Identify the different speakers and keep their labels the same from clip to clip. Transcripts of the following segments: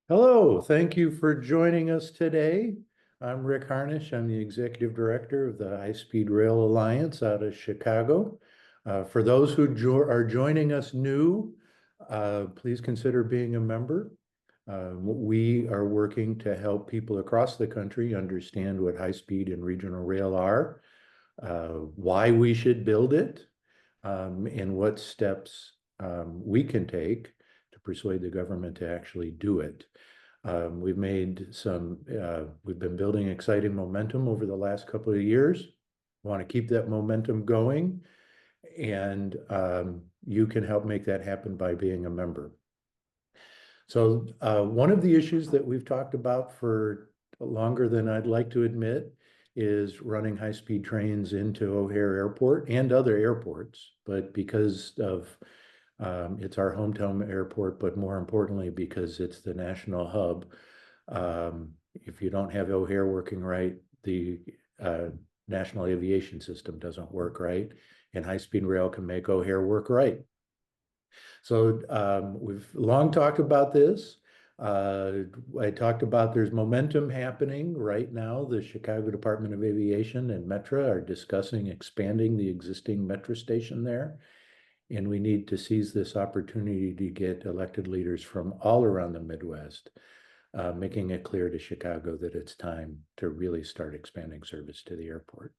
Speaker 1: Hello, thank you for joining us today. I'm Rick Harnish. I'm the Executive Director of the High Speed Rail Alliance out of Chicago. For those who are joining us new, please consider being a member. We are working to help people across the country understand what high speed and regional rail are, why we should build it, and what steps we can take to persuade the government to actually do it. We've been building exciting momentum over the last couple of years. Want to keep that momentum going, and you can help make that happen by being a member. So one of the issues that we've talked about for longer than I'd like to admit is running high-speed trains into O'Hare Airport and other airports, but because of it's our hometown airport, but more importantly, because it's the national hub. If you don't have O'Hare working right, the national aviation system doesn't work right, and high-speed rail can make O'Hare work right. So we've long talked about this. I talked about there's momentum happening right now. The Chicago Department of Aviation and Metra are discussing expanding the existing metro station there. And we need to seize this opportunity to get elected leaders from all around the Midwest, making it clear to Chicago that it's time to really start expanding service to the airport.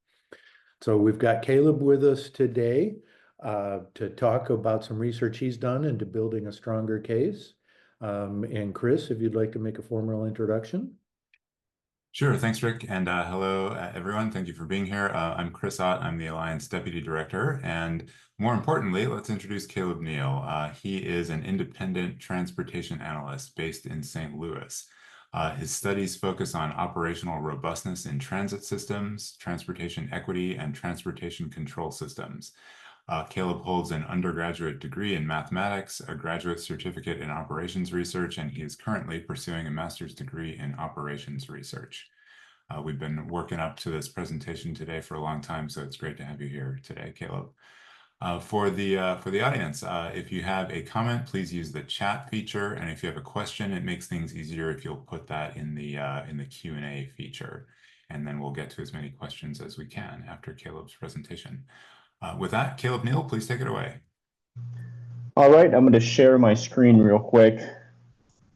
Speaker 1: So we've got Caleb with us today to talk about some research he's done into building a stronger case. And Chris, if you'd like to make a formal introduction.
Speaker 2: Sure. Thanks, Rick. And hello, everyone. Thank you for being here. I'm Chris Ott. I'm the Alliance Deputy Director. And more importantly, let's introduce Caleb Neal. He is an independent transportation analyst based in St. Louis. His studies focus on operational robustness in transit systems, transportation equity, and transportation control systems. Caleb holds an undergraduate degree in mathematics, a graduate certificate in operations research, and he is currently pursuing a master's degree in operations research. We've been working up to this presentation today for a long time, so it's great to have you here today, Caleb. For the audience, if you have a comment, please use the chat feature, and if you have a question, it makes things easier if you'll put that in the Q&A feature, and then we'll get to as many questions as we can after Caleb's presentation. With that, Caleb Neal, please take it away.
Speaker 3: All right, I'm going to share my screen real quick.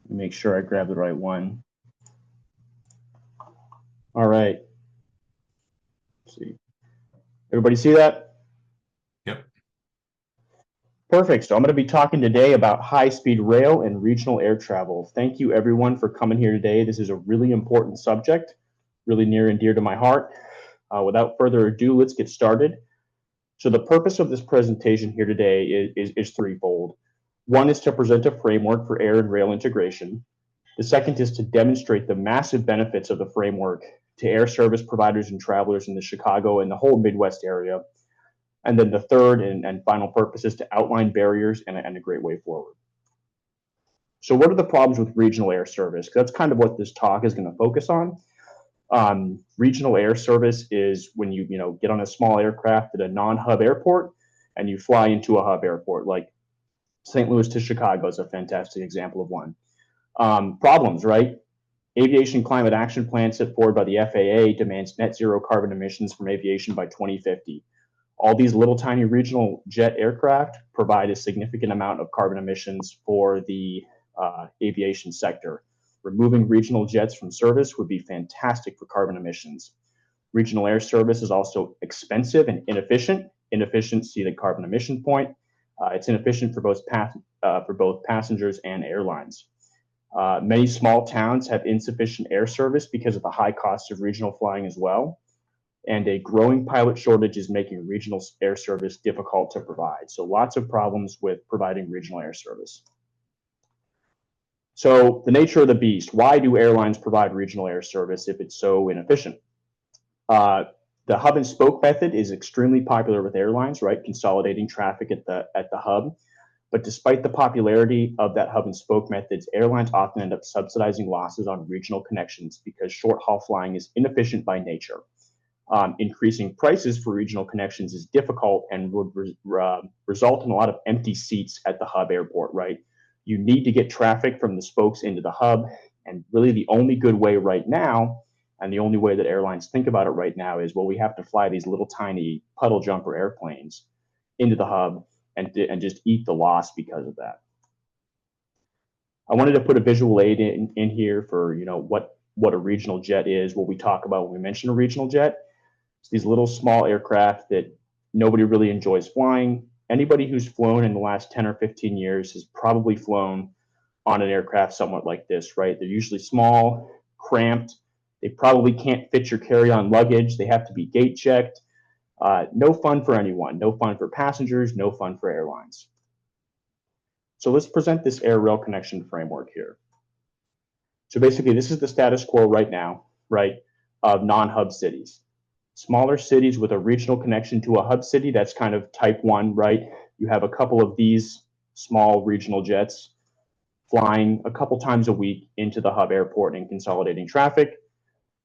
Speaker 3: Make sure I grab the right one. All right. Let's see. Everybody see that?
Speaker 2: Yep.
Speaker 3: Perfect. So I'm going to be talking today about high-speed rail and regional air travel. Thank you, everyone, for coming here today. This is a really important subject, really near and dear to my heart. Without further ado, let's get started. So the purpose of this presentation here today is threefold. One is to present a framework for air and rail integration. The second is to demonstrate the massive benefits of the framework to air service providers and travelers in the Chicago and the whole Midwest area. And then the third and final purpose is to outline barriers and a great way forward. So what are the problems with regional air service? That's kind of what this talk is going to focus on. Regional air service is when you get on a small aircraft at a non-hub airport and you fly into a hub airport, like St. Louis to Chicago is a fantastic example of one. Problems, right? Aviation Climate Action Plan set forward by the FAA demands net zero carbon emissions from aviation by 2050. All these little tiny regional jet aircraft provide a significant amount of carbon emissions for the aviation sector. Removing regional jets from service would be fantastic for carbon emissions. Regional air service is also expensive and inefficient. Inefficiency, the carbon emission point. It's inefficient for both passengers and airlines. Many small towns have insufficient air service because of the high cost of regional flying as well. And a growing pilot shortage is making regional air service difficult to provide. So lots of problems with providing regional air service. So the nature of the beast, why do airlines provide regional air service if it's so inefficient? The hub and spoke method is extremely popular with airlines, right? Consolidating traffic at the hub. But despite the popularity of that hub and spoke methods, airlines often end up subsidizing losses on regional connections because short haul flying is inefficient by nature. Increasing prices for regional connections is difficult and would result in a lot of empty seats at the hub airport, right? You need to get traffic from the spokes into the hub. And really the only good way right now, and the only way that airlines think about it right now is, well, we have to fly these little tiny puddle jumper airplanes into the hub and just eat the loss because of that. I wanted to put a visual aid in here for, you know, what a regional jet is, what we talk about when we mention a regional jet. It's these little small aircraft that nobody really enjoys flying. Anybody who's flown in the last 10 or 15 years has probably flown on an aircraft somewhat like this, right? They're usually small, cramped. They probably can't fit your carry-on luggage. They have to be gate checked. No fun for anyone. No fun for passengers. No fun for airlines. So let's present this air-rail connection framework here. So basically, this is the status quo right now, right, of non-hub cities. Smaller cities with a regional connection to a hub city, that's kind of type 1, right? You have a couple of these small regional jets flying a couple times a week into the hub airport and consolidating traffic.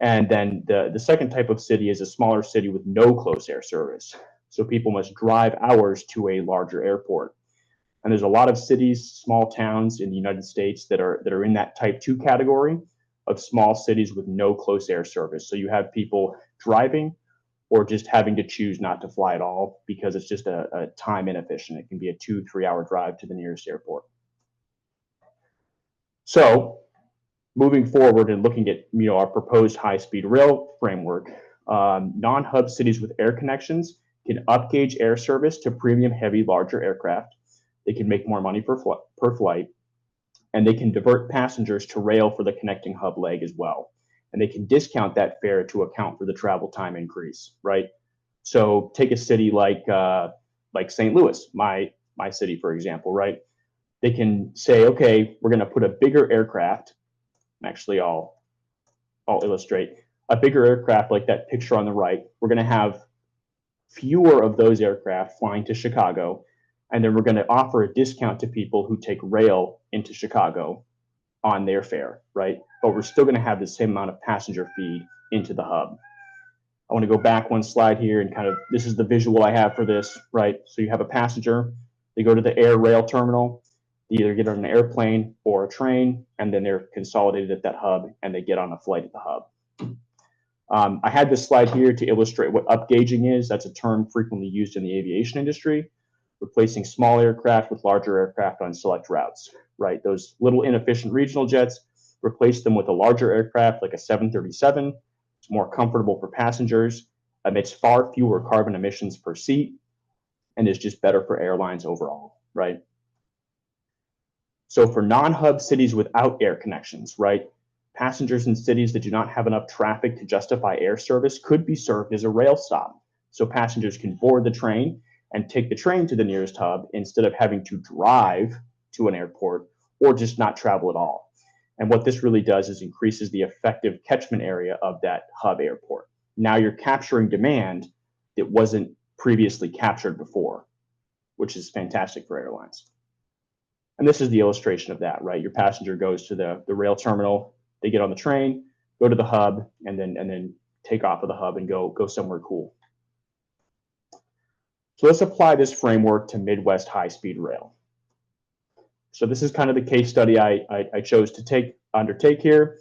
Speaker 3: And then the second type of city is a smaller city with no close air service. So people must drive hours to a larger airport. And there's a lot of cities, small towns in the United States that are in that type 2 category of small cities with no close air service. So you have people driving or just having to choose not to fly at all because it's just a time inefficient. It can be a 2-3 hour drive to the nearest airport. So moving forward and looking at, you know, our proposed high-speed rail framework, non-hub cities with air connections can upgauge air service to premium heavy larger aircraft. They can make more money per flight, and they can divert passengers to rail for the connecting hub leg as well. And they can discount that fare to account for the travel time increase, right? So take a city like St. Louis, my city, for example, right? They can say, okay, we're going to put a bigger aircraft. Actually, I'll illustrate a bigger aircraft like that picture on the right. We're going to have fewer of those aircraft flying to Chicago, and then we're going to offer a discount to people who take rail into Chicago on their fare, right? But we're still going to have the same amount of passenger feed into the hub. I want to go back one slide here and kind of, this is the visual I have for this, right? So you have a passenger, they go to the air rail terminal, they either get on an airplane or a train, and then they're consolidated at that hub and they get on a flight at the hub. I had this slide here to illustrate what upgauging is. That's a term frequently used in the aviation industry, replacing small aircraft with larger aircraft on select routes, right? Those little inefficient regional jets, replace them with a larger aircraft like a 737. It's more comfortable for passengers, emits far fewer carbon emissions per seat, and is just better for airlines overall, right? So for non-hub cities without air connections, right? Passengers in cities that do not have enough traffic to justify air service could be served as a rail stop. So passengers can board the train and take the train to the nearest hub instead of having to drive to an airport or just not travel at all. And what this really does is increases the effective catchment area of that hub airport. Now you're capturing demand that wasn't previously captured before, which is fantastic for airlines. And this is the illustration of that, right? Your passenger goes to the rail terminal, they get on the train, go to the hub, and then take off of the hub and go somewhere cool. So let's apply this framework to Midwest high-speed rail. So this is kind of the case study I chose to undertake here.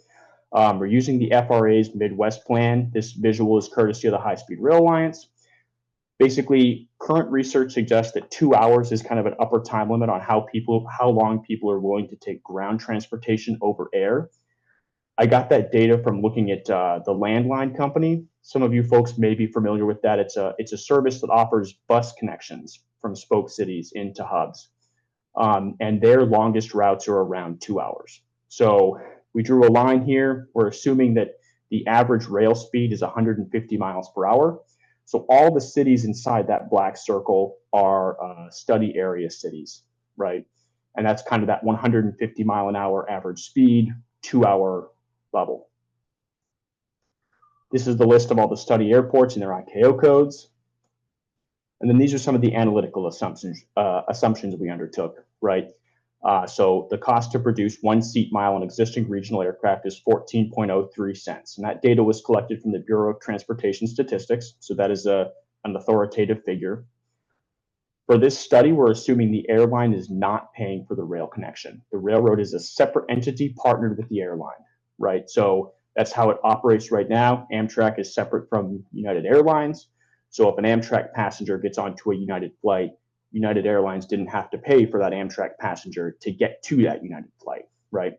Speaker 3: We're using the FRA's Midwest plan. This visual is courtesy of the High Speed Rail Alliance. Basically, current research suggests that 2 hours is kind of an upper time limit on how long people are willing to take ground transportation over air. I got that data from looking at the Landline company. Some of you folks may be familiar with that. It's a service that offers bus connections from spoke cities into hubs. And their longest routes are around 2 hours. So we drew a line here. We're assuming that the average rail speed is 150 miles per hour. So all the cities inside that black circle are study area cities, right? And that's kind of that 150 mile an hour average speed, 2 hour level. This is the list of all the study airports and their ICAO codes. And then these are some of the analytical assumptions we undertook, right? So the cost to produce 1 seat mile on existing regional aircraft is 14.03 cents. And that data was collected from the Bureau of Transportation Statistics. So that is an authoritative figure. For this study, we're assuming the airline is not paying for the rail connection. The railroad is a separate entity partnered with the airline, right? So that's how it operates right now. Amtrak is separate from United Airlines. So if an Amtrak passenger gets onto a United flight, United Airlines didn't have to pay for that Amtrak passenger to get to that United flight, right?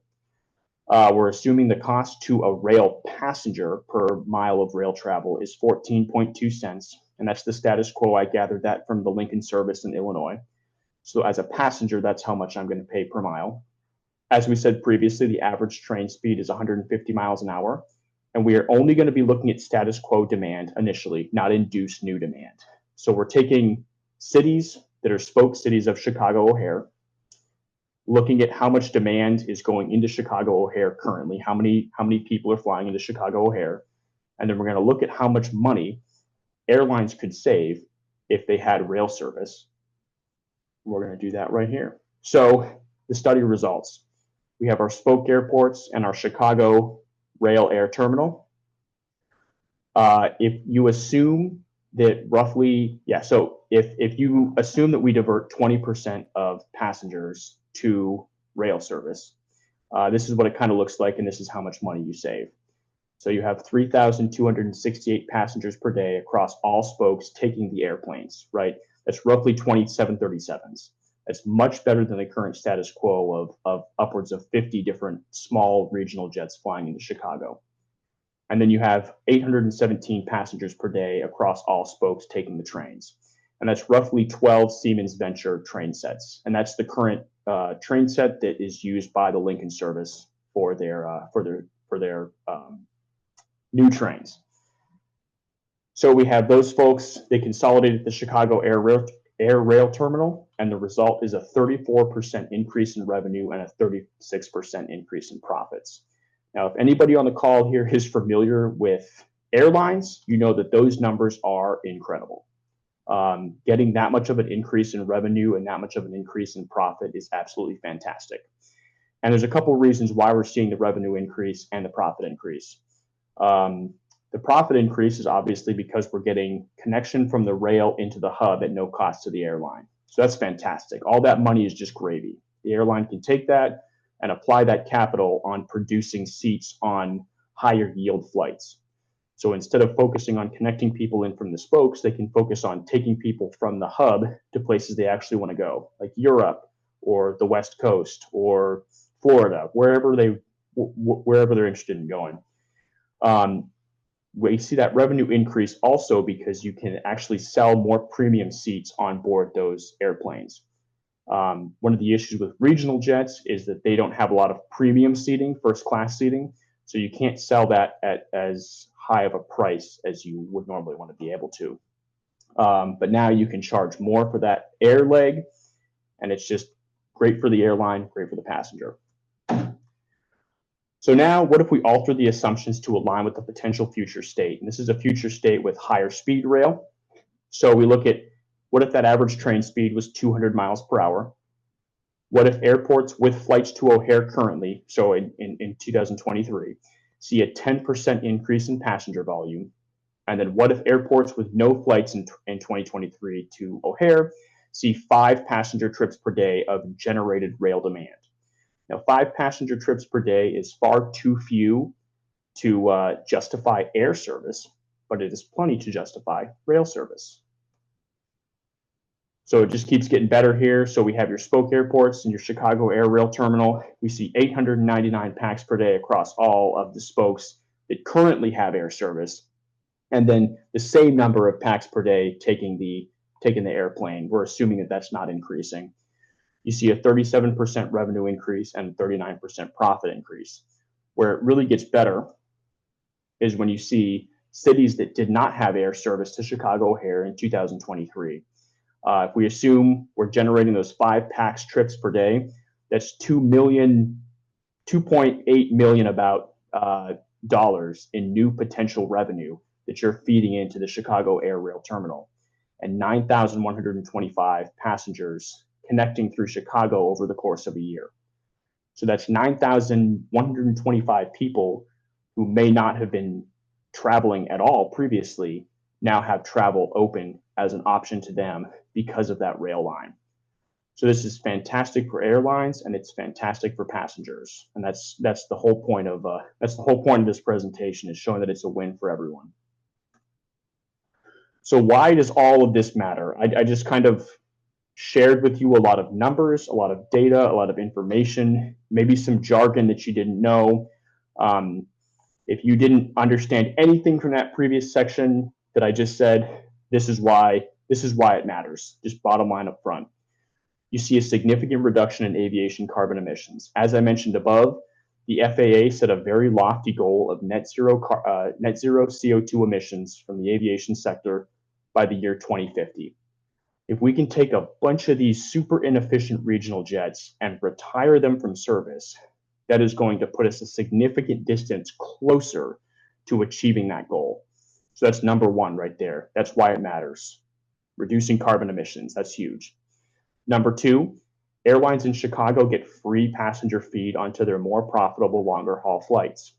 Speaker 3: We're assuming the cost to a rail passenger per mile of rail travel is 14.2 cents. And that's the status quo. I gathered that from the Lincoln service in Illinois. So as a passenger, that's how much I'm going to pay per mile. As we said previously, the average train speed is 150 miles an hour. And we are only going to be looking at status quo demand initially, not induced new demand. So we're taking cities that are spoke cities of Chicago O'Hare, looking at how much demand is going into Chicago O'Hare currently, how many people are flying into Chicago O'Hare, and then we're going to look at how much money airlines could save if they had rail service. We're going to do that right here. So the study results. We have our spoke airports and our Chicago rail air terminal. If you assume that roughly, so if you assume that we divert 20% of passengers to rail service, this is what it kind of looks like, and this is how much money you save. So you have 3,268 passengers per day across all spokes taking the airplanes, right? That's roughly 20 737s. That's much better than the current status quo of upwards of 50 different small regional jets flying into Chicago. And then you have 817 passengers per day across all spokes taking the trains. And that's roughly 12 Siemens Venture train sets. And that's the current train set that is used by the Lincoln service for their new trains. So we have those folks, they consolidated the Chicago Air Rail Terminal, and the result is a 34% increase in revenue and a 36% increase in profits. Now, if anybody on the call here is familiar with airlines, you know that those numbers are incredible. Getting that much of an increase in revenue and that much of an increase in profit is absolutely fantastic. And there's a couple of reasons why we're seeing the revenue increase and the profit increase. The profit increase is obviously because we're getting connection from the rail into the hub at no cost to the airline. So that's fantastic. All that money is just gravy. The airline can take that and apply that capital on producing seats on higher yield flights. So instead of focusing on connecting people in from the spokes, they can focus on taking people from the hub to places they actually want to go, like Europe or the West Coast or Florida, wherever they're interested in going. We see that revenue increase also because you can actually sell more premium seats on board those airplanes. One of the issues with regional jets is that they don't have a lot of premium seating, first class seating, so you can't sell that at as high of a price as you would normally want to be able to. But now you can charge more for that air leg, and it's just great for the airline, great for the passenger. So now, what if we alter the assumptions to align with the potential future state? And this is a future state with higher speed rail. So we look at what if that average train speed was 200 miles per hour? What if airports with flights to O'Hare currently, so in 2023, see a 10% increase in passenger volume? And then what if airports with no flights in 2023 to O'Hare see 5 passenger trips per day of generated rail demand? Now, 5 passenger trips per day is far too few to justify air service, but it is plenty to justify rail service. So it just keeps getting better here. So we have your spoke airports and your Chicago Air Rail Terminal. We see 899 packs per day across all of the spokes that currently have air service. And then the same number of packs per day taking the airplane. We're assuming that that's not increasing. You see a 37% revenue increase and 39% profit increase. Where it really gets better is when you see cities that did not have air service to Chicago O'Hare in 2023. If we assume we're generating those 5 PAX trips per day, that's $2.8 million about dollars in new potential revenue that you're feeding into the Chicago Air Rail Terminal, and 9,125 passengers connecting through Chicago over the course of a year. So that's 9,125 people who may not have been traveling at all previously now have travel open as an option to them because of that rail line. So this is fantastic for airlines, and it's fantastic for passengers. And that's the whole point of this presentation, is showing that it's a win for everyone. So why does all of this matter? I just kind of shared with you a lot of numbers, a lot of data, a lot of information, maybe some jargon that you didn't know. If you didn't understand anything from that previous section that I just said, this is why it matters. Just bottom line up front. You see a significant reduction in aviation carbon emissions. As I mentioned above, the FAA set a very lofty goal of net zero CO2 emissions from the aviation sector by the year 2050. If we can take a bunch of these super inefficient regional jets and retire them from service, that is going to put us a significant distance closer to achieving that goal. So that's number one right there. That's why it matters. Reducing carbon emissions, that's huge. Number two, airlines in Chicago get free passenger feed onto their more profitable longer haul flights.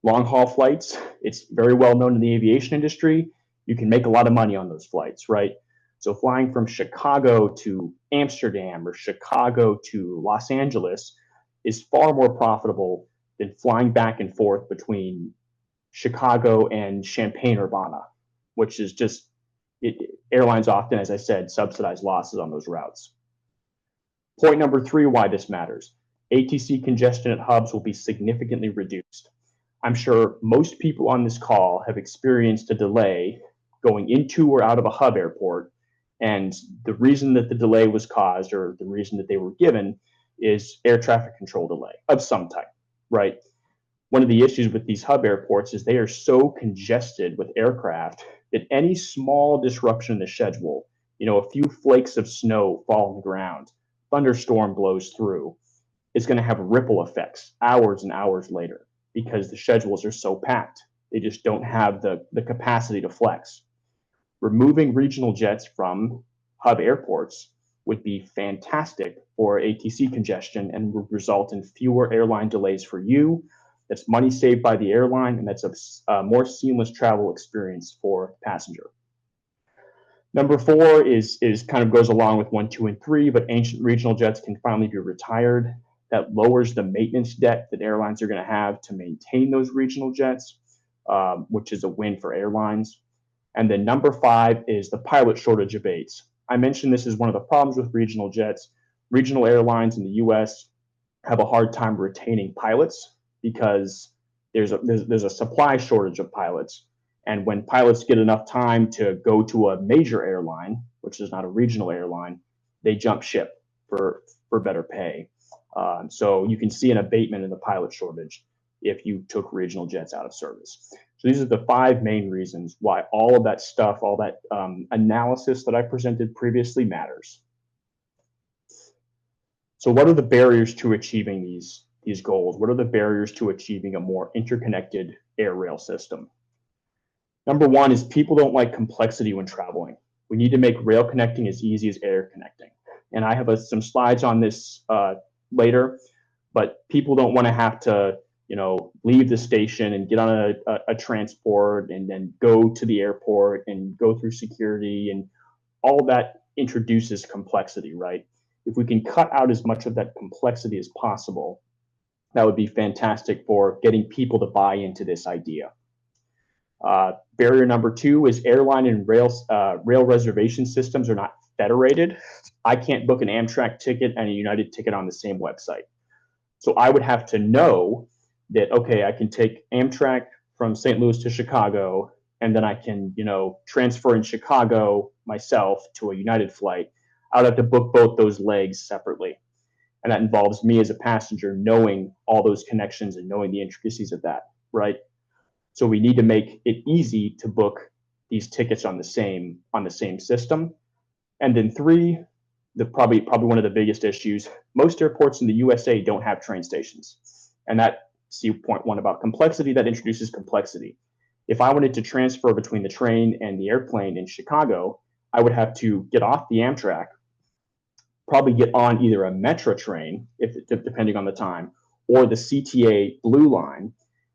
Speaker 3: Long haul flights, it's very well known in the aviation industry. You can make a lot of money on those flights, right? So flying from Chicago to Amsterdam or Chicago to Los Angeles is far more profitable than flying back and forth between Chicago and Champaign-Urbana, which is just, airlines often, as I said, subsidize losses on those routes. Point number three, why this matters. ATC congestion at hubs will be significantly reduced. I'm sure most people on this call have experienced a delay going into or out of a hub airport, and the reason that the delay was caused, or the reason that they were given, is air traffic control delay of some type, right? One of the issues with these hub airports is they are so congested with aircraft that any small disruption in the schedule, a few flakes of snow fall on the ground, thunderstorm blows through, is going to have ripple effects hours and hours later because the schedules are so packed. They just don't have the capacity to flex. Removing regional jets from hub airports would be fantastic for ATC congestion and would result in fewer airline delays for you. That's money saved by the airline, and that's a more seamless travel experience for passenger. Number four is kind of goes along with 1, 2, and 3, but ancient regional jets can finally be retired. That lowers the maintenance debt that airlines are going to have to maintain those regional jets, which is a win for airlines. And then number 5 is the pilot shortage abates. I mentioned this is one of the problems with regional jets. Regional airlines in the US have a hard time retaining pilots because there's a supply shortage of pilots. And when pilots get enough time to go to a major airline, which is not a regional airline, they jump ship for better pay. So you can see an abatement in the pilot shortage if you took regional jets out of service. So these are the 5 main reasons why all of that stuff, all that analysis that I presented previously matters. So what are the barriers to achieving these goals? What are the barriers to achieving a more interconnected air rail system? Number 1 is people don't like complexity when traveling. We need to make rail connecting as easy as air connecting. And I have some slides on this later, but people don't want to have to leave the station and get on a transport and then go to the airport and go through security, and all that introduces complexity, right? If we can cut out as much of that complexity as possible, that would be fantastic for getting people to buy into this idea. Barrier number 2 is airline and rail reservation systems are not federated. I can't book an Amtrak ticket and a United ticket on the same website. So I would have to know that, okay, I can take Amtrak from St. Louis to Chicago, and then I can, transfer in Chicago myself to a United flight. I would have to book both those legs separately. And that involves me as a passenger knowing all those connections and knowing the intricacies of that, right? So we need to make it easy to book these tickets on the same system. And then 3, probably one of the biggest issues, most airports in the USA don't have train stations. And that, see point 1 about complexity, that introduces complexity. If I wanted to transfer between the train and the airplane in Chicago, I would have to get off the Amtrak, probably get on either a Metro train, depending on the time, or the CTA Blue Line,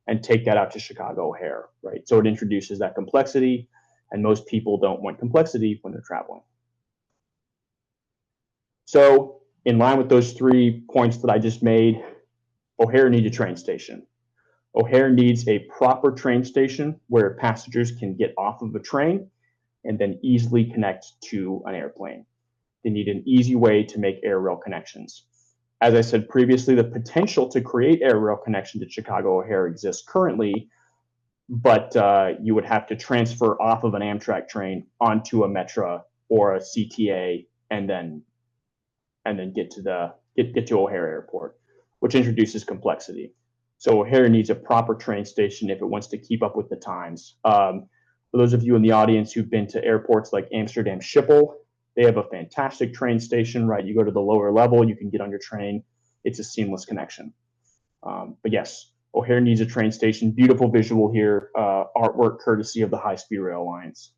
Speaker 3: and take that out to Chicago O'Hare, right? So it introduces that complexity. and most people don't want complexity when they're traveling. So in line with those 3 points that I just made, O'Hare needs a train station. O'Hare needs a proper train station where passengers can get off of a train and then easily connect to an airplane. They need an easy way to make air rail connections. As I said previously, the potential to create air rail connections at Chicago O'Hare exists currently, but you would have to transfer off of an Amtrak train onto a Metra or a CTA and then get to O'Hare Airport, which introduces complexity. So O'Hare needs a proper train station if it wants to keep up with the times. For those of you in the audience who've been to airports like Amsterdam Schiphol, they have a fantastic train station, right? You go to the lower level, you can get on your train. It's a seamless connection. But yes, O'Hare needs a train station. Beautiful visual here, artwork courtesy of the High-Speed Rail Alliance.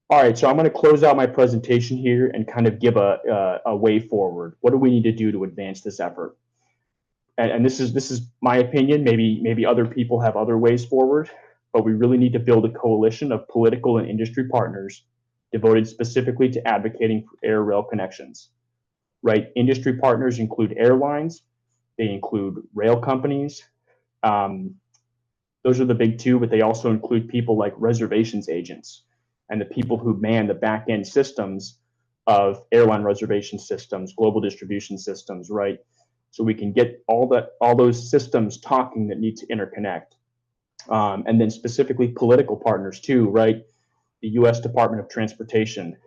Speaker 3: All right, so I'm going to close out my presentation here and kind of give a way forward. What do we need to do to advance this effort? And this is my opinion. Maybe other people have other ways forward, but we really need to build a coalition of political and industry partners devoted specifically to advocating for air rail connections. Right? Industry partners include airlines, they include rail companies. Those are the big 2, but they also include people like reservations agents and the people who man the back end systems of airline reservation systems, global distribution systems, right? So we can get all those systems talking that need to interconnect. And then specifically political partners too, right? The US Department of Transportation,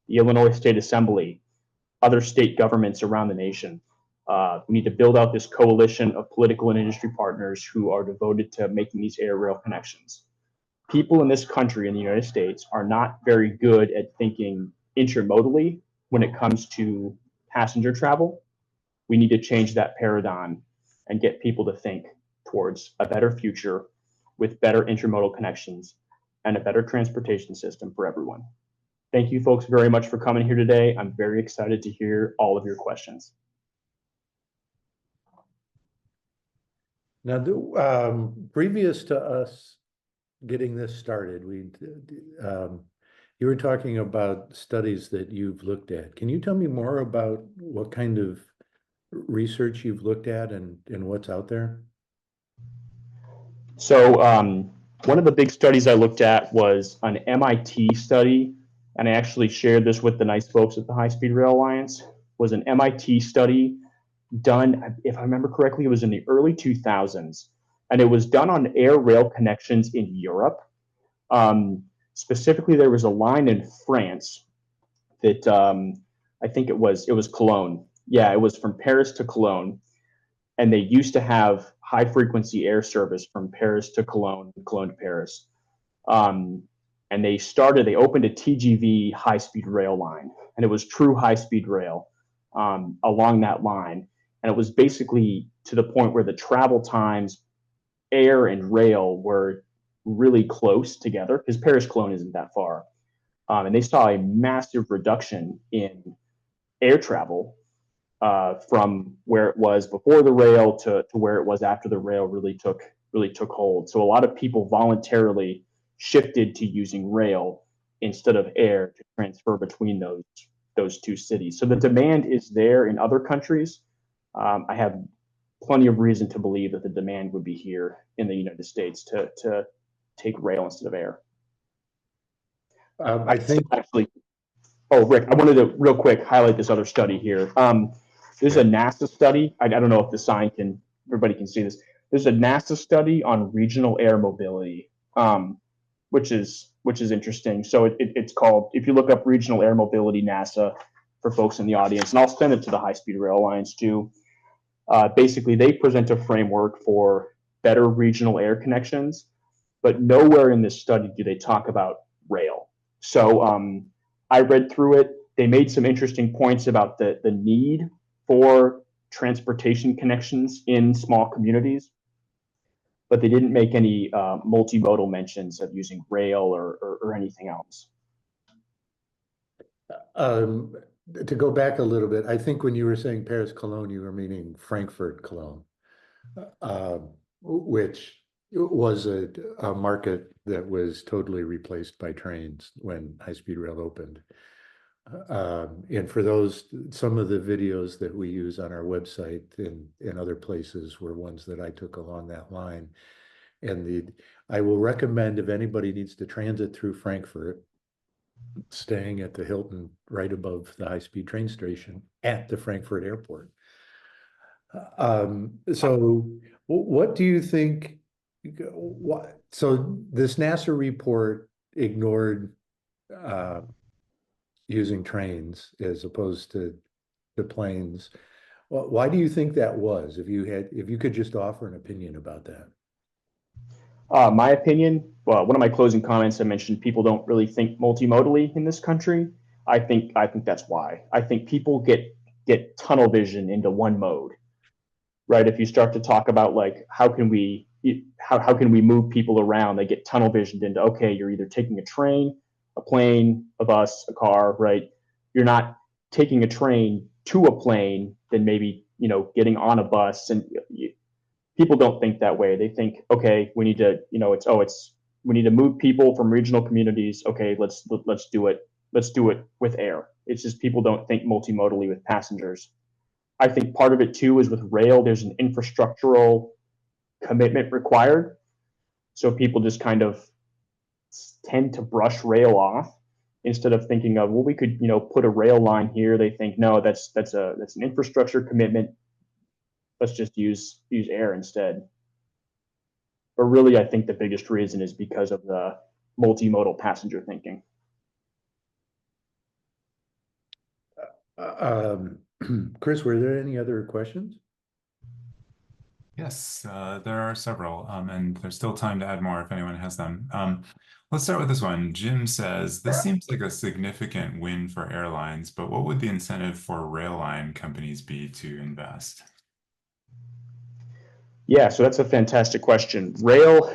Speaker 3: the Illinois State Assembly, other state governments around the nation. We need to build out this coalition of political and industry partners who are devoted to making these air rail connections. People in this country, in the United States, are not very good at thinking intermodally when it comes to passenger travel. We need to change that paradigm and get people to think towards a better future with better intermodal connections and a better transportation system for everyone. Thank you folks very much for coming here today. I'm very excited to hear all of your questions.
Speaker 1: Now, previous to us getting this started, you were talking about studies that you've looked at. Can you tell me more about what kind of research you've looked at and what's out there?
Speaker 3: So one of the big studies I looked at was an MIT study, and I actually shared this with the nice folks at the High-Speed Rail Alliance, was an MIT study done, if I remember correctly, it was in the early 2000s, and it was done on air rail connections in Europe. Specifically, there was a line in France that I think it was Cologne. Yeah, it was from Paris to Cologne, and they used to have high frequency air service from Paris to Cologne, Cologne to Paris. And they opened a TGV high-speed rail line, and it was true high-speed rail along that line. And it was basically to the point where the travel times, air and rail, were really close together because Paris-Cologne isn't that far. And they saw a massive reduction in air travel from where it was before the rail to where it was after the rail really took hold. So a lot of people voluntarily shifted to using rail instead of air to transfer between those 2 cities. So the demand is there in other countries. I have plenty of reason to believe that the demand would be here in the United States to take rail instead of air.
Speaker 1: I think
Speaker 3: actually, Rick, I wanted to real quick highlight this other study here. There's a NASA study. I don't know if the sign everybody can see this. There's a NASA study on regional air mobility, which is interesting. So it's called, if you look up regional air mobility NASA for folks in the audience, and I'll send it to the High-Speed Rail Alliance too. Basically, they present a framework for better regional air connections, but nowhere in this study do they talk about rail. So I read through it. They made some interesting points about the need for transportation connections in small communities, but they didn't make any multimodal mentions of using rail or anything else.
Speaker 1: To go back a little bit, I think when you were saying Paris Cologne, you were meaning Frankfurt Cologne, which was a market that was totally replaced by trains when high-speed rail opened. And for those, some of the videos that we use on our website and other places were ones that I took along that line. And I will recommend if anybody needs to transit through Frankfurt, staying at the Hilton right above the high-speed train station at the Frankfurt airport. So what do you think? So this NASA report ignored using trains as opposed to planes. Well, why do you think that was? If you could just offer an opinion about that.
Speaker 3: My opinion, well, one of my closing comments, I mentioned people don't really think multimodally in this country. I think that's why. I think people get tunnel vision into one mode, right? If you start to talk about like how can we move people around, they get tunnel visioned into, okay, you're either taking a train, a plane, a bus, a car, right? You're not taking a train to a plane, then maybe getting on a bus, and people don't think that way. They think, okay, we need to, we need to move people from regional communities. Okay, let's do it. Let's do it with air. It's just people don't think multimodally with passengers. I think part of it too is with rail, there's an infrastructural commitment required. So people just kind of tend to brush rail off instead of thinking of, well, we could, put a rail line here. They think, no, that's an infrastructure commitment. Let's just use air instead. But really, I think the biggest reason is because of the multimodal passenger thinking.
Speaker 1: Chris, were there any other questions?
Speaker 2: Yes, there are several, and there's still time to add more if anyone has them. Let's start with this one. Jim says, this seems like a significant win for airlines, but what would the incentive for rail line companies be to invest?
Speaker 3: Yeah, so that's a fantastic question. Rail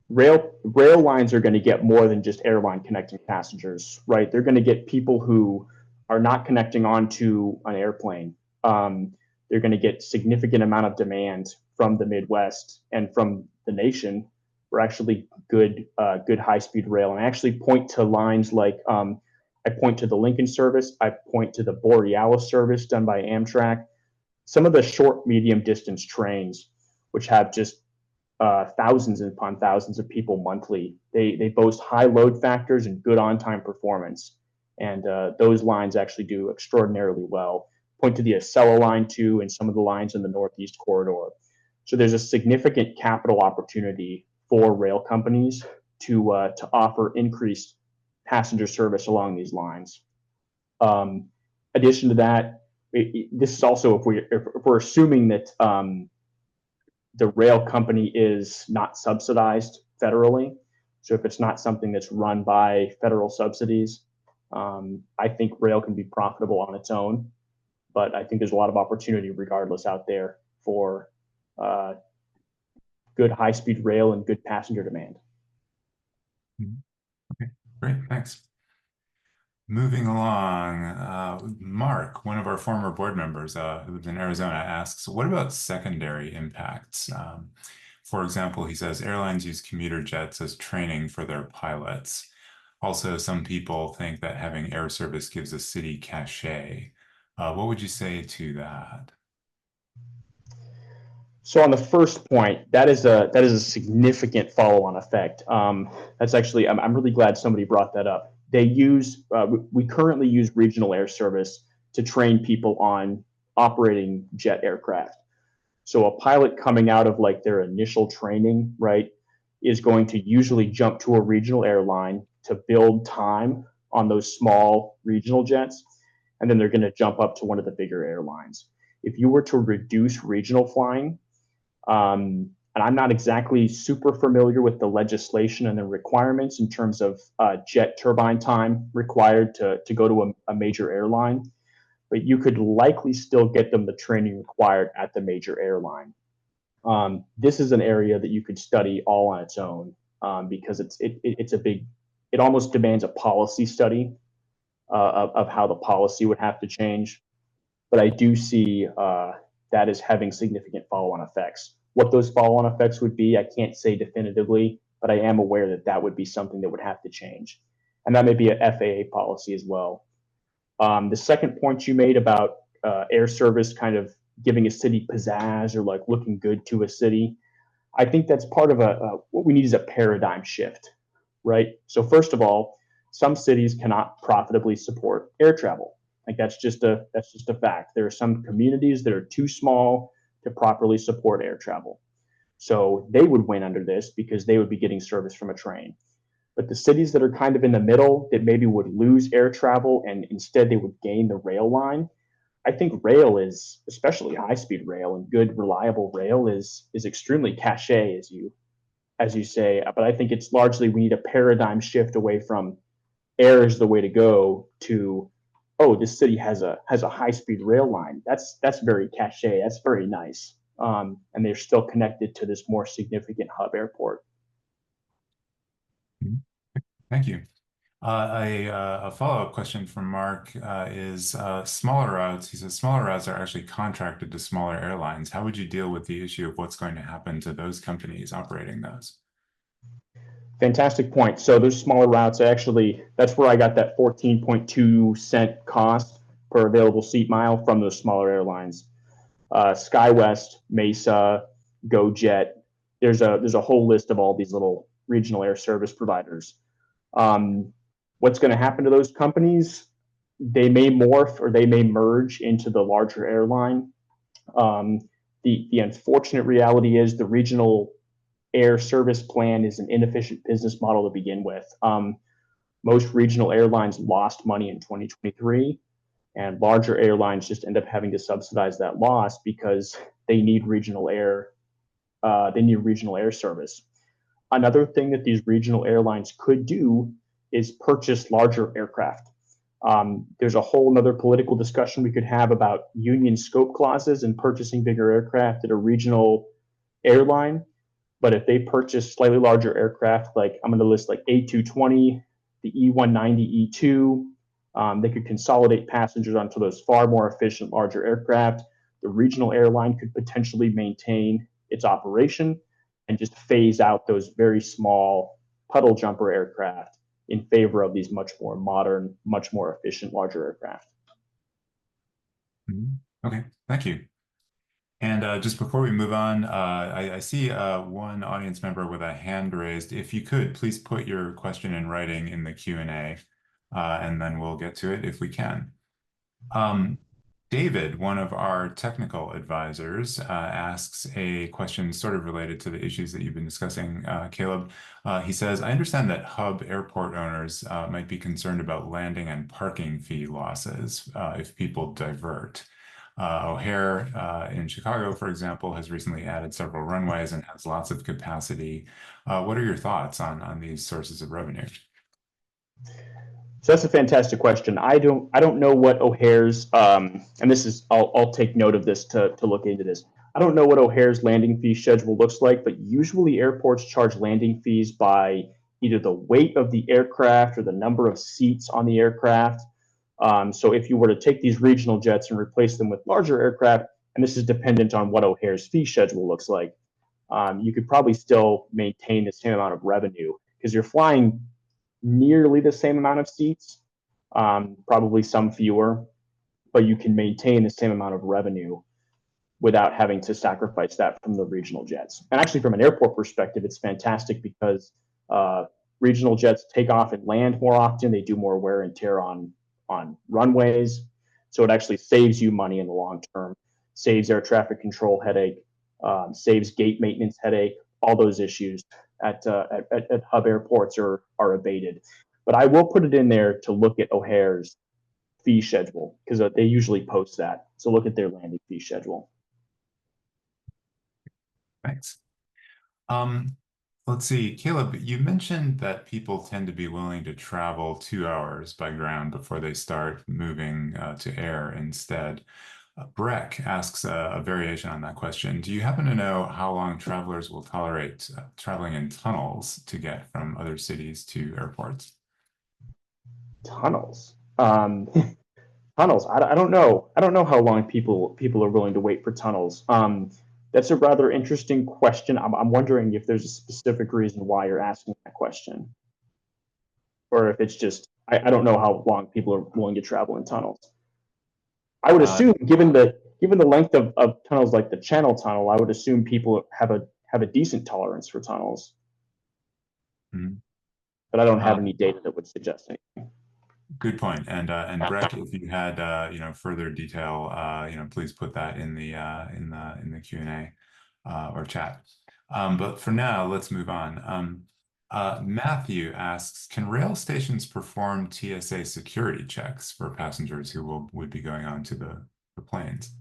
Speaker 3: lines are going to get more than just airline connecting passengers, right? They're going to get people who are not connecting onto an airplane. They're going to get significant amount of demand from the Midwest and from the nation for actually good high-speed rail. And I actually point to lines like I point to the Lincoln service, I point to the Borealis service done by Amtrak. Some of the short, medium distance trains, which have just thousands upon thousands of people monthly. They boast high load factors and good on-time performance, and those lines actually do extraordinarily well. Point to the Acela line too, and some of the lines in the Northeast corridor. So there's a significant capital opportunity for rail companies to offer increased passenger service along these lines. Addition to that, this is also if we're assuming that the rail company is not subsidized federally. So if it's not something that's run by federal subsidies, I think rail can be profitable on its own. But I think there's a lot of opportunity regardless out there for good high-speed rail and good passenger demand.
Speaker 2: Okay, great, thanks. Moving along, Mark, one of our former board members who lives in Arizona, asks, what about secondary impacts? For example, he says airlines use commuter jets as training for their pilots. Also, some people think that having air service gives a city cachet. What would you say to that?
Speaker 3: So on the first point, that is a significant follow-on effect. That's actually, I'm really glad somebody brought that up. We currently use regional air service to train people on operating jet aircraft. So a pilot coming out of like their initial training, right, is going to usually jump to a regional airline to build time on those small regional jets, and then they're going to jump up to one of the bigger airlines. If you were to reduce regional flying, and I'm not exactly super familiar with the legislation and the requirements in terms of jet turbine time required to go to a major airline, but you could likely still get them the training required at the major airline. This is an area that you could study all on its own because it almost demands a policy study of how the policy would have to change. But I do see that as having significant follow-on effects. What those follow-on effects would be, I can't say definitively, but I am aware that that would be something that would have to change. And that may be a FAA policy as well. The second point you made about air service kind of giving a city pizzazz or like looking good to a city, I think that's part of what we need is a paradigm shift, right? So first of all, some cities cannot profitably support air travel. Like that's just a fact. There are some communities that are too small to properly support air travel. So they would win under this because they would be getting service from a train. But the cities that are kind of in the middle that maybe would lose air travel and instead they would gain the rail line, I think rail is, especially high-speed rail and good, reliable rail is extremely cachet, as you say. But I think it's largely we need a paradigm shift away from air is the way to go to, oh, this city has a high-speed rail line. That's very cachet. That's very nice. And they're still connected to this more significant hub airport.
Speaker 2: Thank you. A follow-up question from Mark is smaller routes. He says smaller routes are actually contracted to smaller airlines. How would you deal with the issue of what's going to happen to those companies operating those?
Speaker 3: Fantastic point. So those smaller routes, actually, that's where I got that 14.2 cent cost per available seat mile from those smaller airlines. SkyWest, Mesa, GoJet. There's a whole list of all these little regional air service providers. What's going to happen to those companies? They may morph or they may merge into the larger airline. The unfortunate reality is the regional air service plan is an inefficient business model to begin with. Most regional airlines lost money in 2023, and larger airlines just end up having to subsidize that loss because they need regional air. They need regional air service. Another thing that these regional airlines could do is purchase larger aircraft. There's a whole nother political discussion we could have about union scope clauses and purchasing bigger aircraft at a regional airline. But if they purchase slightly larger aircraft, like I'm going to list like A220, the E190, E2, they could consolidate passengers onto those far more efficient, larger aircraft. The regional airline could potentially maintain its operation and just phase out those very small puddle jumper aircraft in favor of these much more modern, much more efficient, larger aircraft.
Speaker 2: Okay, thank you. And just before we move on, I see one audience member with a hand raised. If you could, please put your question in writing in the Q&A, and then we'll get to it if we can. David, one of our technical advisors, asks a question sort of related to the issues that you've been discussing, Caleb. He says, I understand that hub airport owners might be concerned about landing and parking fee losses if people divert. O'Hare in Chicago, for example, has recently added several runways and has lots of capacity. What are your thoughts on these sources of revenue?
Speaker 3: So that's a fantastic question. I don't know what O'Hare's and this is I'll take note of this to look into this. I don't know what O'Hare's landing fee schedule looks like, but usually airports charge landing fees by either the weight of the aircraft or the number of seats on the aircraft. So if you were to take these regional jets and replace them with larger aircraft, and this is dependent on what O'Hare's fee schedule looks like, you could probably still maintain the same amount of revenue because you're flying nearly the same amount of seats, probably some fewer, but you can maintain the same amount of revenue without having to sacrifice that from the regional jets. And actually, from an airport perspective, it's fantastic because regional jets take off and land more often. They do more wear and tear on runways. So it actually saves you money in the long term, saves air traffic control headache, saves gate maintenance headache. All those issues at hub airports are abated. But I will put it in there to look at O'Hare's fee schedule because they usually post that. So look at their landing fee schedule.
Speaker 2: Thanks. Let's see, Caleb, you mentioned that people tend to be willing to travel 2 hours by ground before they start moving to air instead. Breck asks a variation on that question. Do you happen to know how long travelers will tolerate traveling in tunnels to get from other cities to airports?
Speaker 3: Tunnels. Tunnels. I don't know. I don't know how long people are willing to wait for tunnels. That's a rather interesting question. I'm wondering if there's a specific reason why you're asking that question, or if it's just I don't know how long people are willing to travel in tunnels. I would assume, given the length of tunnels like the Channel Tunnel, I would assume people have a decent tolerance for tunnels.
Speaker 2: Mhm.
Speaker 3: But I don't have any data that would suggest anything.
Speaker 2: Good point. And Breck, if you had further detail, please put that in the Q&A or chat. But for now, let's move on. Matthew asks, can rail stations perform TSA security checks for passengers who would be going on to the planes?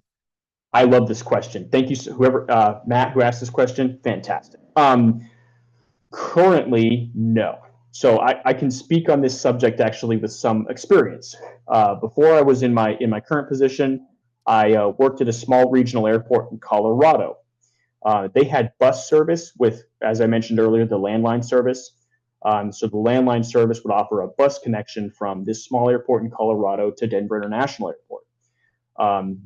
Speaker 3: I love this question. Thank you, whoever Matt who asked this question. Fantastic. Currently, no. So I can speak on this subject actually with some experience. Before I was in my current position, I worked at a small regional airport in Colorado. They had bus service with, as I mentioned earlier, the landline service. So the landline service would offer a bus connection from this small airport in Colorado to Denver International Airport.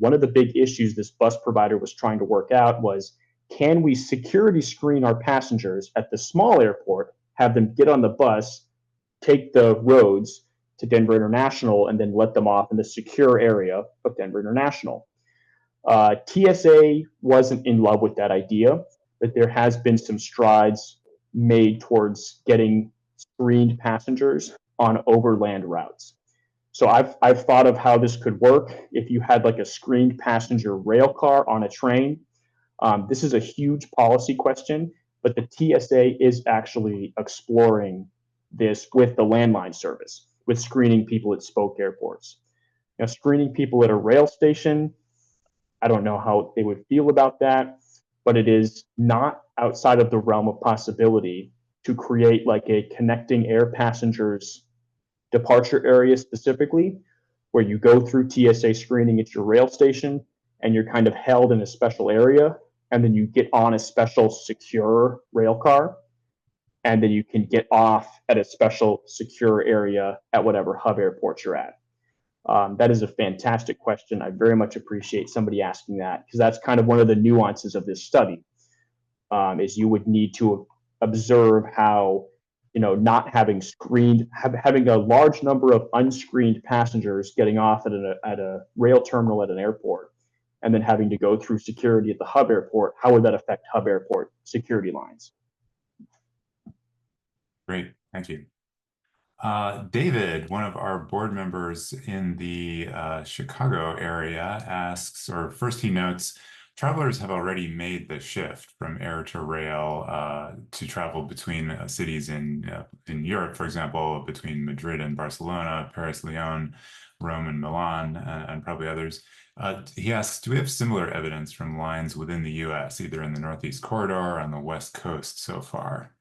Speaker 3: One of the big issues this bus provider was trying to work out was, can we security screen our passengers at the small airport, have them get on the bus, take the roads to Denver International, and then let them off in the secure area of Denver International? TSA wasn't in love with that idea, but there has been some strides made towards getting screened passengers on overland routes. So I've thought of how this could work if you had like a screened passenger rail car on a train. This is a huge policy question, but the TSA is actually exploring this with the landline service, with screening people at spoke airports. Now, screening people at a rail station, I don't know how they would feel about that, but it is not outside of the realm of possibility to create like a connecting air passengers departure area specifically, where you go through TSA screening at your rail station and you're kind of held in a special area, and then you get on a special secure rail car, and then you can get off at a special secure area at whatever hub airport you're at. That is a fantastic question. I very much appreciate somebody asking that, because that's kind of one of the nuances of this study, is you would need to observe how, not having having a large number of unscreened passengers getting off at a rail terminal at an airport, and then having to go through security at the hub airport. How would that affect hub airport security lines?
Speaker 2: Great, thank you. David, one of our board members in the Chicago area, asks, or first he notes, travelers have already made the shift from air to rail to travel between cities in Europe, for example, between Madrid and Barcelona, Paris, Lyon, Rome and Milan, and probably others. He asks, do we have similar evidence from lines within the US, either in the Northeast Corridor or on the West Coast so far?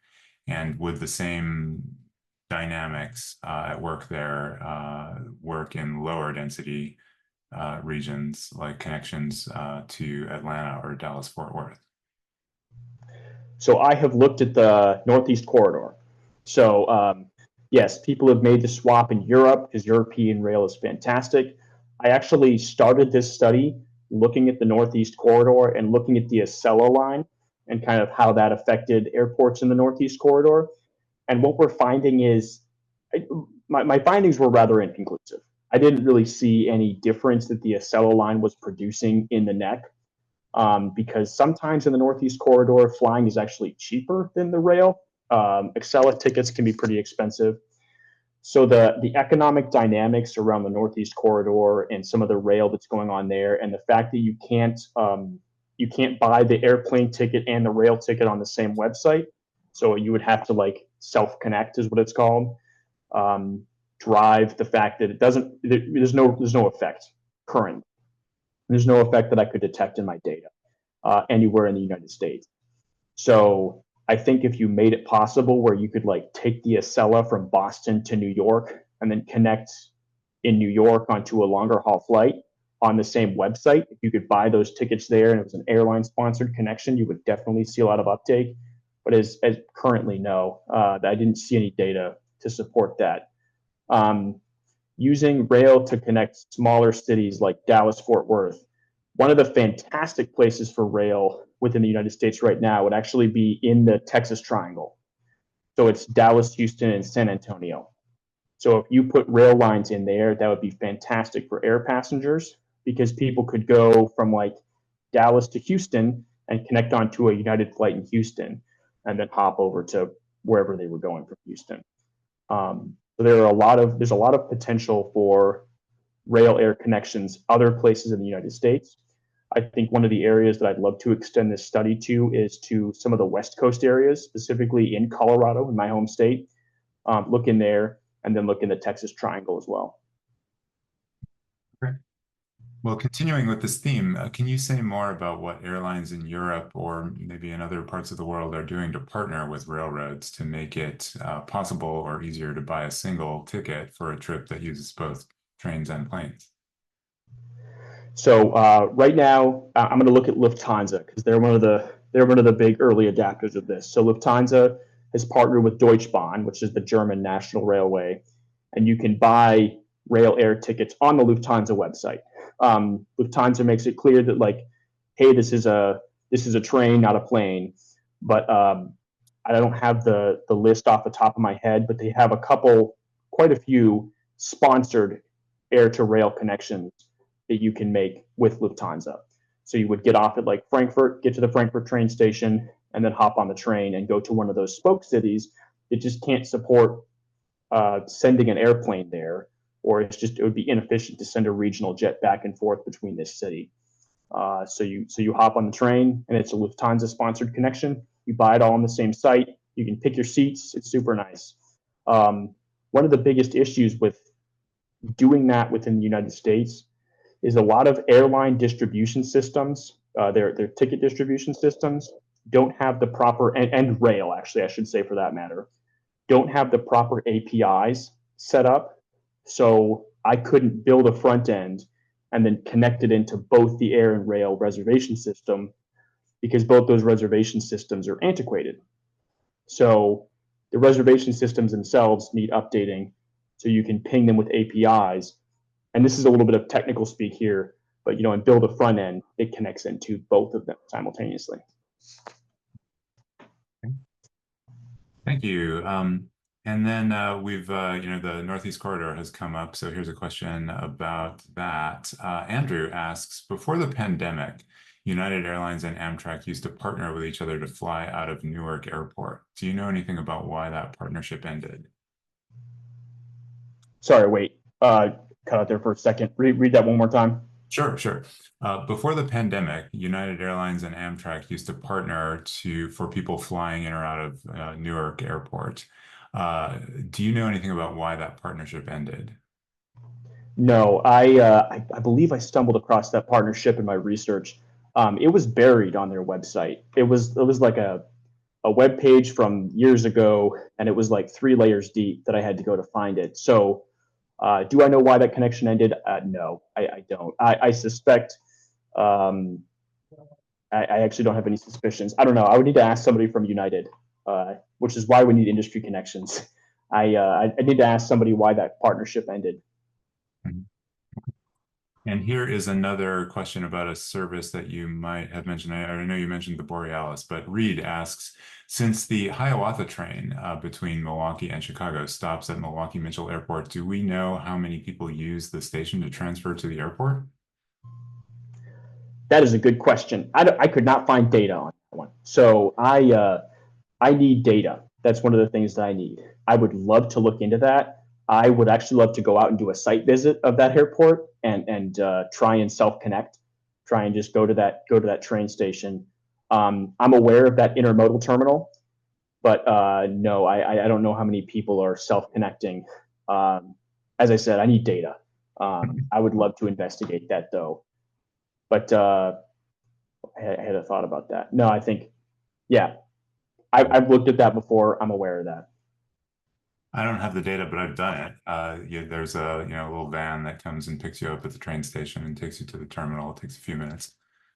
Speaker 2: And would the same dynamics at work there work in lower density regions like connections to Atlanta or Dallas-Fort Worth?
Speaker 3: So I have looked at the Northeast Corridor. So yes, people have made the swap in Europe because European rail is fantastic. I actually started this study looking at the Northeast Corridor and looking at the Acela line and kind of how that affected airports in the Northeast Corridor. And what we're finding is, my findings were rather inconclusive. I didn't really see any difference that the Acela line was producing in the neck, because sometimes in the Northeast Corridor, flying is actually cheaper than the rail. Acela tickets can be pretty expensive. So the economic dynamics around the Northeast Corridor and some of the rail that's going on there, and the fact that you can't buy the airplane ticket and the rail ticket on the same website, so you would have to like self-connect is what it's called, drive the fact that there's no effect currently. There's no effect that I could detect in my data anywhere in the United States. So I think if you made it possible where you could like take the Acela from Boston to New York and then connect in New York onto a longer haul flight on the same website, if you could buy those tickets there and it was an airline sponsored connection, you would definitely see a lot of uptake. But as currently, no, I didn't see any data to support that. Using rail to connect smaller cities like Dallas-Fort Worth, one of the fantastic places for rail within the United States right now would actually be in the Texas Triangle. So it's Dallas, Houston, and San Antonio. So if you put rail lines in there, that would be fantastic for air passengers because people could go from like Dallas to Houston and connect onto a United flight in Houston and then hop over to wherever they were going from Houston. So there's a lot of potential for rail air connections other places in the United States. I think one of the areas that I'd love to extend this study to is to some of the West Coast areas, specifically in Colorado, in my home state. Look in there, and then look in the Texas Triangle as well.
Speaker 2: Great. Well, continuing with this theme, can you say more about what airlines in Europe or maybe in other parts of the world are doing to partner with railroads to make it possible or easier to buy a single ticket for a trip that uses both trains and planes?
Speaker 3: So right now, I'm going to look at Lufthansa because they're one of the big early adapters of this. So Lufthansa has partnered with Deutsche Bahn, which is the German national railway, and you can buy rail air tickets on the Lufthansa website. Lufthansa makes it clear that like, hey, this is a train, not a plane. But I don't have the list off the top of my head, but they have quite a few sponsored air to rail connections that you can make with Lufthansa. So you would get off at like Frankfurt, get to the Frankfurt train station, and then hop on the train and go to one of those spoke cities that just can't support sending an airplane there, or it would be inefficient to send a regional jet back and forth between this city. So you hop on the train, and it's a Lufthansa sponsored connection. You buy it all on the same site. You can pick your seats. It's super nice. One of the biggest issues with doing that within the United States is a lot of airline distribution systems, their ticket distribution systems, don't have the proper, and rail, actually, I should say for that matter, don't have the proper APIs set up. So I couldn't build a front end and then connect it into both the air and rail reservation system because both those reservation systems are antiquated. So the reservation systems themselves need updating so you can ping them with APIs. And this is a little bit of technical speak here, but and build a front end, it connects into both of them simultaneously.
Speaker 2: Thank you. And then we've, the Northeast Corridor has come up. So here's a question about that. Andrew asks, before the pandemic, United Airlines and Amtrak used to partner with each other to fly out of Newark Airport. Do you know anything about why that partnership ended?
Speaker 3: Sorry, wait. Cut out there for a second. Read that one more time.
Speaker 2: Sure. Before the pandemic, United Airlines and Amtrak used to partner for people flying in or out of Newark Airport. Do you know anything about why that partnership ended?
Speaker 3: No, I believe I stumbled across that partnership in my research. It was buried on their website. It was like a web page from years ago, and it was like 3 layers deep that I had to go to find it. So do I know why that connection ended? No, I don't. I suspect. I actually don't have any suspicions. I don't know. I would need to ask somebody from United, which is why we need industry connections. I need to ask somebody why that partnership ended.
Speaker 2: And here is another question about a service that you might have mentioned. I know you mentioned the Borealis, but Reed asks, since the Hiawatha train between Milwaukee and Chicago stops at Milwaukee Mitchell Airport, do we know how many people use the station to transfer to the airport?
Speaker 3: That is a good question. I could not find data on that one. So I need data. That's one of the things that I need. I would love to look into that. I would actually love to go out and do a site visit of that airport and try and self-connect, try and just go to that train station. I'm aware of that intermodal terminal, but no, I don't know how many people are self-connecting. As I said, I need data. I would love to investigate that though, but I had a thought about that. No, I think, yeah, I've looked at that before. I'm aware of that.
Speaker 2: I don't have the data, but I've done it. There's a little van that comes and picks you up at the train station and takes you to the terminal. It takes a few minutes.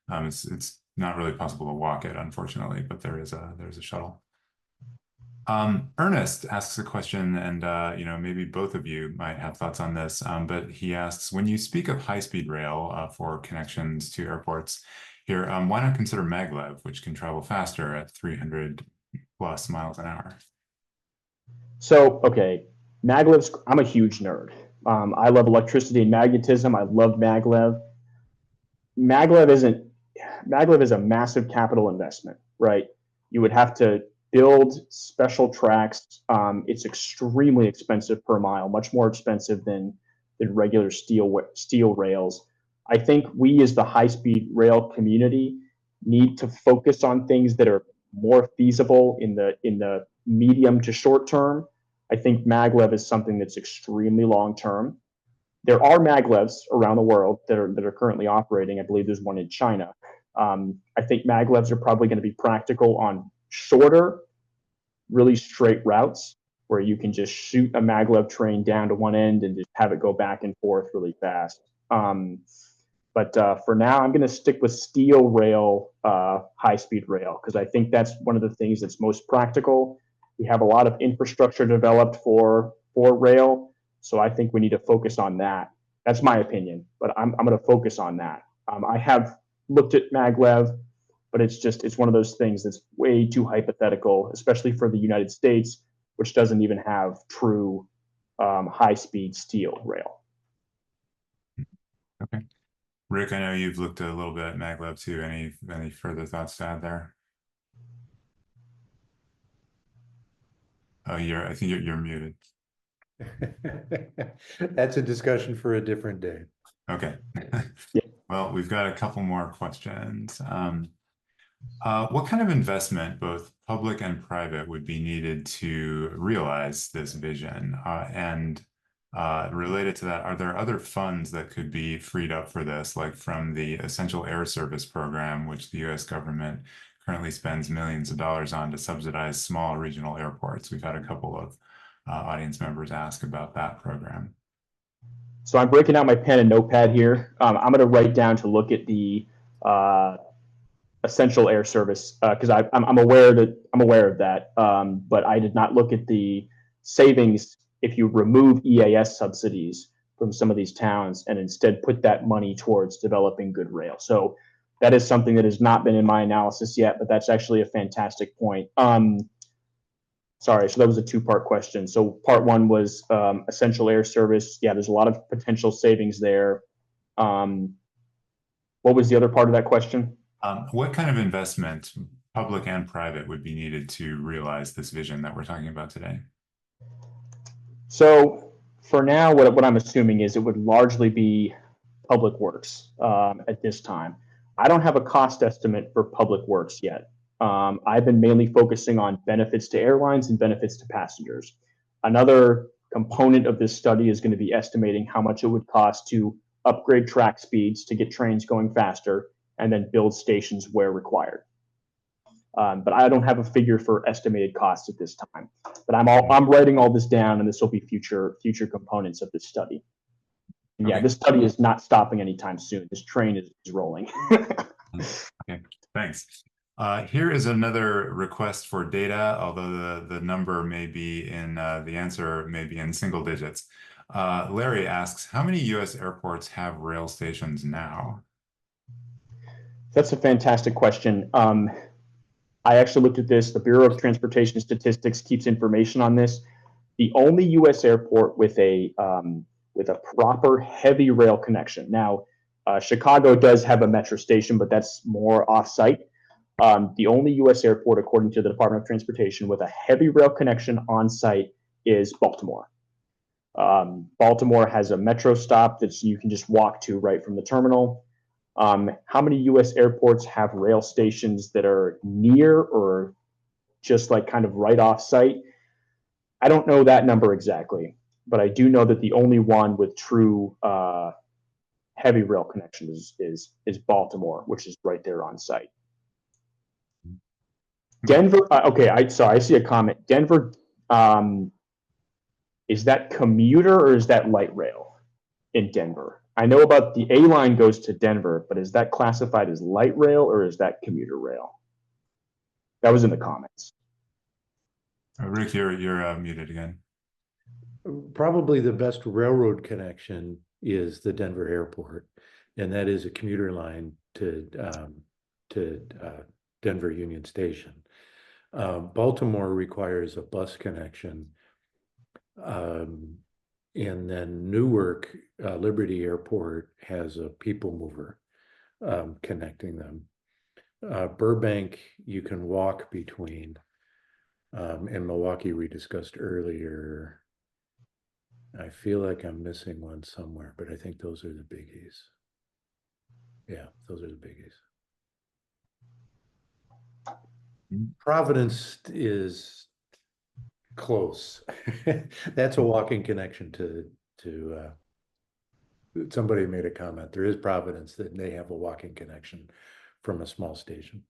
Speaker 2: It's not really possible to walk it, unfortunately, but there's a shuttle. Ernest asks a question, and maybe both of you might have thoughts on this. But he asks, when you speak of high-speed rail for connections to airports, here. Why not consider maglev, which can travel faster at 300 plus miles an hour?
Speaker 3: So, okay, maglev's, I'm a huge nerd. I love electricity and magnetism. I love maglev. Maglev isn't, maglev is a massive capital investment, right? You would have to build special tracks. It's extremely expensive per mile, much more expensive than regular steel rails. I think we as the high-speed rail community need to focus on things that are more feasible in the medium to short term. I think maglev is something that's extremely long term. There are maglevs around the world that are currently operating. I believe there's one in China. I think maglevs are probably going to be practical on shorter, really straight routes where you can just shoot a maglev train down to one end and just have it go back and forth really fast. But for now, I'm going to stick with steel rail, high-speed rail, because I think that's one of the things that's most practical. We have a lot of infrastructure developed for rail, so I think we need to focus on that. That's my opinion, but I'm going to focus on that. I have looked at maglev, but it's one of those things that's way too hypothetical, especially for the United States, which doesn't even have true high-speed steel rail.
Speaker 2: Okay. Rick, I know you've looked a little bit at maglev too. Any further thoughts to add there? Oh, I think you're muted.
Speaker 1: That's a discussion for a different day.
Speaker 2: Okay.
Speaker 3: Yeah.
Speaker 2: Well, we've got a couple more questions. What kind of investment, both public and private, would be needed to realize this vision? Related to that, are there other funds that could be freed up for this, like from the Essential Air Service program, which the U.S. government currently spends millions of dollars on to subsidize small regional airports? We've had a couple of audience members ask about that program.
Speaker 3: So I'm breaking out my pen and notepad here. I'm going to write down to look at the Essential Air Service because I'm aware of that, but I did not look at the savings if you remove EAS subsidies from some of these towns and instead put that money towards developing good rail. So that is something that has not been in my analysis yet, but that's actually a fantastic point. Sorry, so that was a two-part question. So part one was Essential Air Service. Yeah, there's a lot of potential savings there. What was the other part of that question?
Speaker 2: What kind of investment, public and private, would be needed to realize this vision that we're talking about today?
Speaker 3: So for now, what I'm assuming is it would largely be public works at this time. I don't have a cost estimate for public works yet. I've been mainly focusing on benefits to airlines and benefits to passengers. Another component of this study is going to be estimating how much it would cost to upgrade track speeds to get trains going faster and then build stations where required. But I don't have a figure for estimated costs at this time. But I'm writing all this down, and this will be future components of this study. And yeah, this study is not stopping anytime soon. This train is rolling.
Speaker 2: Okay, thanks. Here is another request for data, although the number may be in the answer may be in single digits. Larry asks, how many U.S. airports have rail stations now?
Speaker 3: That's a fantastic question. I actually looked at this. The Bureau of Transportation Statistics keeps information on this. The only U.S. airport with a proper heavy rail connection. Now, Chicago does have a metro station, but that's more off-site. The only U.S. airport, according to the Department of Transportation, with a heavy rail connection on site is Baltimore. Baltimore has a metro stop that you can just walk to right from the terminal. How many U.S. airports have rail stations that are near or just like kind of right off site? I don't know that number exactly, but I do know that the only one with true heavy rail connection is Baltimore, which is right there on site. Denver, okay, I see a comment. Denver, is that commuter or is that light rail in Denver? I know about the A line goes to Denver, but is that classified as light rail or is that commuter rail? That was in the comments.
Speaker 2: Rick, you're muted again.
Speaker 1: Probably the best railroad connection is the Denver airport, and that is a commuter line to to Denver Union Station. Baltimore requires a bus connection. And then Newark, Liberty Airport has a people mover connecting them. Burbank, you can walk between. And Milwaukee, we discussed earlier. I feel like I'm missing one somewhere, but I think those are the biggies. Yeah, those are the biggies. Providence is close. That's a walking connection to somebody made a comment. There is Providence that they have a walking connection from a small station.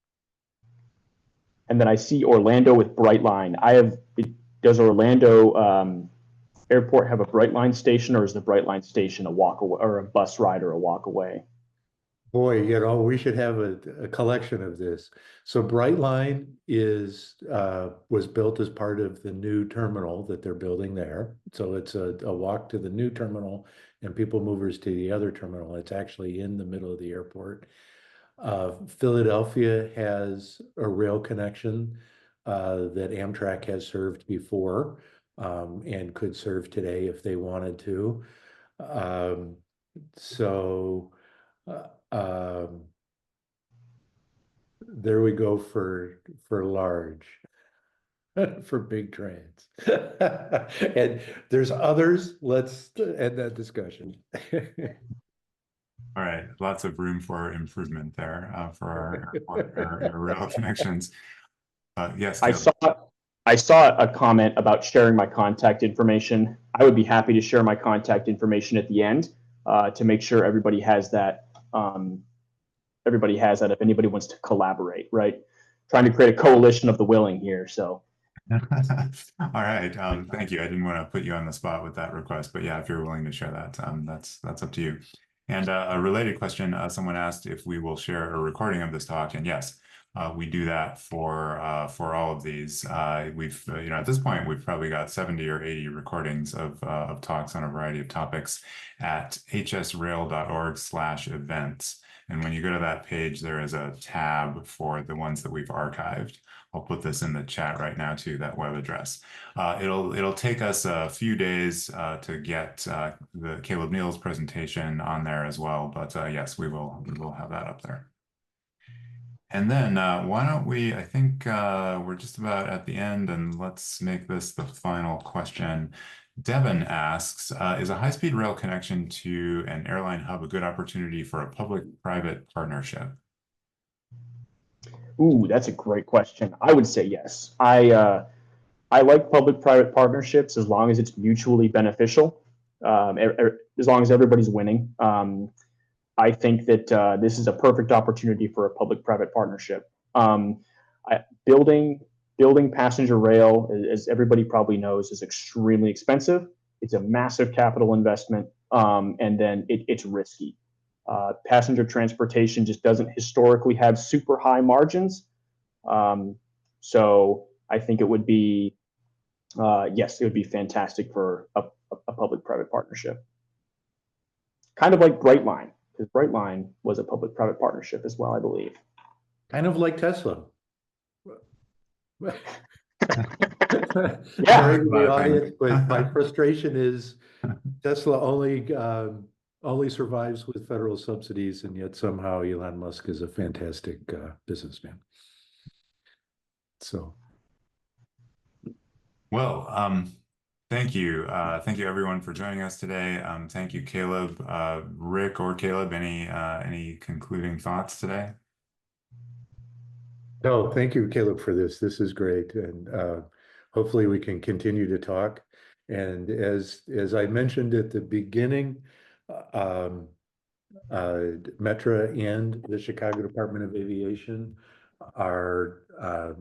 Speaker 3: And then I see Orlando with Brightline. Does Orlando Airport have a Brightline station, or is the Brightline station a walk away, or a bus ride or a walk away?
Speaker 1: Boy, we should have a collection of this. So Brightline was built as part of the new terminal that they're building there. So it's a walk to the new terminal and people movers to the other terminal. It's actually in the middle of the airport. Philadelphia has a rail connection that Amtrak has served before and could serve today if they wanted to. There we go for large, for big trains. And there's others. Let's end that discussion.
Speaker 2: All right, lots of room for improvement there for our rail connections. Yes,
Speaker 3: I saw a comment about sharing my contact information. I would be happy to share my contact information at the end to make sure everybody has that. Everybody has that if anybody wants to collaborate, right? Trying to create a coalition of the willing here. So.
Speaker 2: All right. Thank you. I didn't want to put you on the spot with that request, but yeah, if you're willing to share that, that's up to you. And a related question, someone asked if we will share a recording of this talk, and yes, we do that for all of these. We've at this point we've probably got 70 or 80 recordings of talks on a variety of topics at hsrail.org/events. And when you go to that page, there is a tab for the ones that we've archived. I'll put this in the chat right now to that web address. It'll take us a few days to get the Caleb Neal's presentation on there as well, but yes, we will have that up there. And then why don't we, I think we're just about at the end, and let's make this the final question. Devin asks, is a high-speed rail connection to an airline hub a good opportunity for a public-private partnership?
Speaker 3: Ooh, that's a great question. I would say yes. I like public-private partnerships as long as it's mutually beneficial, as long as everybody's winning. I think that this is a perfect opportunity for a public-private partnership. Building passenger rail, as everybody probably knows, is extremely expensive. It's a massive capital investment, and then it's risky. Passenger transportation just doesn't historically have super high margins. So I think it would be, yes, it would be fantastic for a public-private partnership. Kind of like Brightline, because Brightline was a public-private partnership as well, I believe.
Speaker 1: Kind of like Tesla.
Speaker 3: Yeah.
Speaker 1: Sorry to the audience, but my frustration is Tesla only survives with federal subsidies, and yet somehow Elon Musk is a fantastic businessman. So,
Speaker 2: well, thank you everyone for joining us today. Thank you, Caleb. Rick or Caleb, any concluding thoughts today?
Speaker 1: no, thank you, Caleb, for this. This is great, and hopefully we can continue to talk. And as I mentioned at the beginning, Metra and the Chicago Department of Aviation are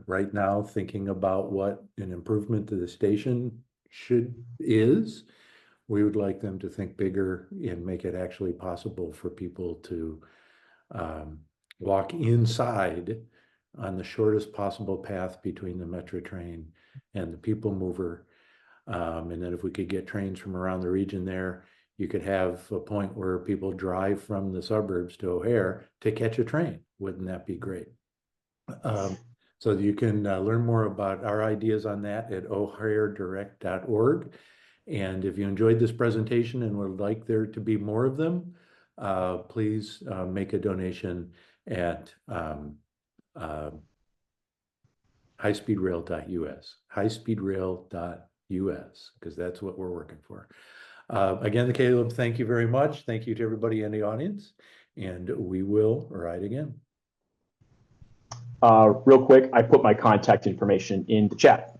Speaker 1: right now thinking about what an improvement to the station is. We would like them to think bigger and make it actually possible for people to walk inside on the shortest possible path between the Metra train and the people mover. And then if we could get trains from around the region there, You could have a point where people drive from the suburbs to O'Hare to catch a train. Wouldn't that be great? So you can learn more about our ideas on that at o'haredirect.org. And if you enjoyed this presentation and would like there to be more of them, please make a donation at highspeedrail.us, highspeedrail.us, because that's what we're working for. Again, Caleb, thank you very much. Thank you to everybody in the audience, and we will ride again.
Speaker 3: Real quick, I put my contact information in the chat.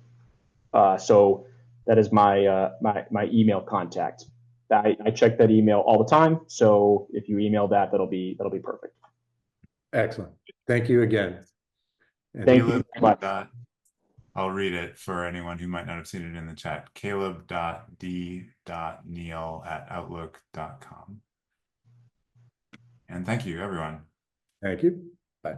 Speaker 3: So that is my my email contact. I check that email all the time. So if you email that, that'll be perfect.
Speaker 1: Excellent. Thank you again. And
Speaker 3: Thank you very much.
Speaker 2: I'll read it for anyone who might not have seen it in the chat. caleb.d.neal@outlook.com. And thank you, everyone.
Speaker 1: Thank you. Bye.